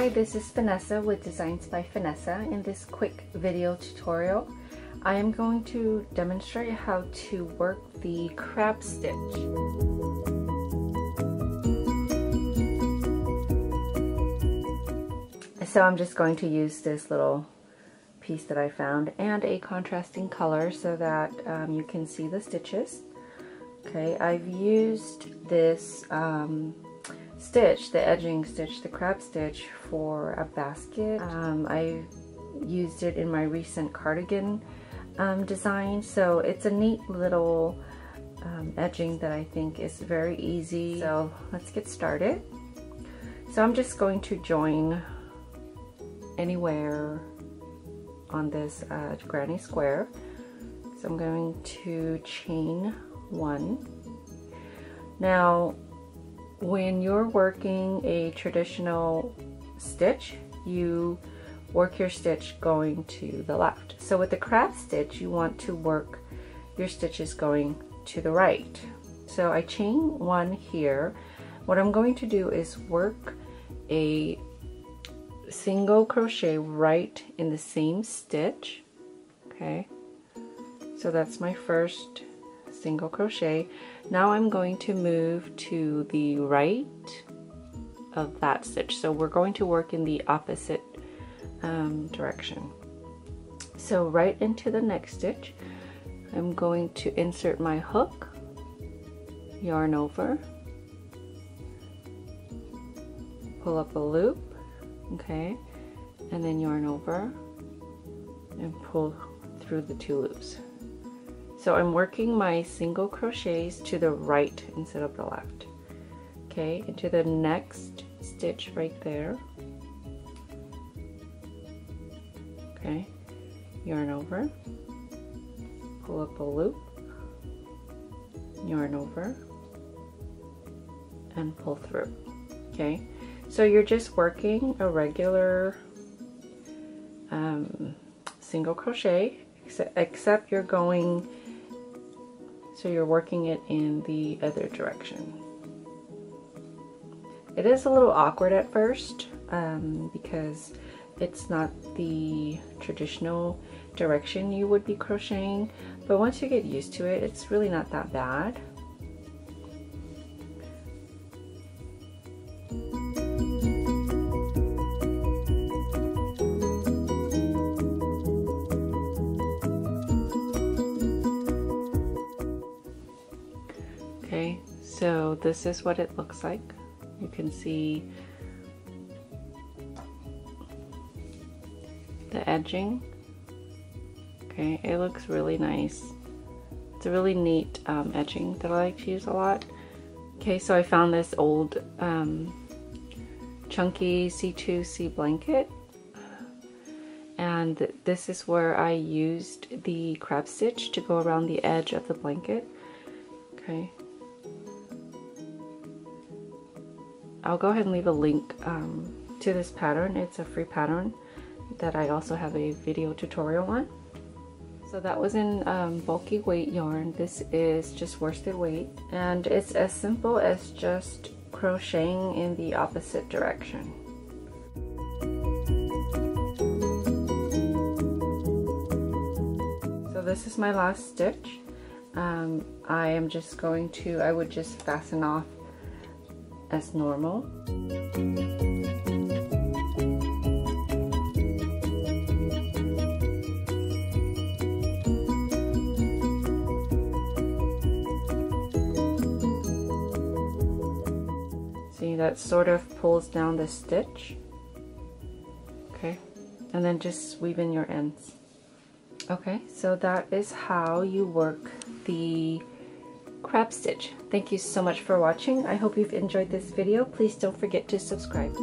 Hi, this is Vanessa with Designs by Vanessa. In this quick video tutorial, I am going to demonstrate how to work the crab stitch. So I'm just going to use this little piece that I found and a contrasting color so that you can see the stitches. Okay, I've used this stitch, the edging stitch, the crab stitch, for a basket. I used it in my recent cardigan design, so it's a neat little edging that I think is very easy. So let's get started. So I'm just going to join anywhere on this granny square. So I'm going to chain one. Now when you're working a traditional stitch, you work your stitch going to the left. So with the crab stitch, you want to work your stitches going to the right. So I chain one here. What I'm going to do is work a single crochet right in the same stitch. Okay, so that's my first single crochet. Now I'm going to move to the right of that stitch. So we're going to work in the opposite direction. So right into the next stitch, I'm going to insert my hook, yarn over, pull up a loop, okay, and then yarn over and pull through the two loops. So I'm working my single crochets to the right instead of the left. Okay, into the next stitch right there. Okay, yarn over, pull up a loop, yarn over, and pull through. Okay, so you're just working a regular single crochet, except you're going, so you're working it in the other direction. It is a little awkward at first because it's not the traditional direction you would be crocheting, but once you get used to it, it's really not that bad. Okay, so this is what it looks like. You can see the edging. Okay, it looks really nice. It's a really neat edging that I like to use a lot. Okay, so I found this old chunky C2C blanket, and this is where I used the crab stitch to go around the edge of the blanket. Okay, I'll go ahead and leave a link to this pattern. It's a free pattern that I also have a video tutorial on. So that was in bulky weight yarn. This is just worsted weight, and it's as simple as just crocheting in the opposite direction. So this is my last stitch. I am just going to, I would just fasten off as normal. See, that sort of pulls down the stitch. Okay, and then just weave in your ends. Okay, so that is how you work the crab stitch. Thank you so much for watching. I hope you've enjoyed this video. Please don't forget to subscribe.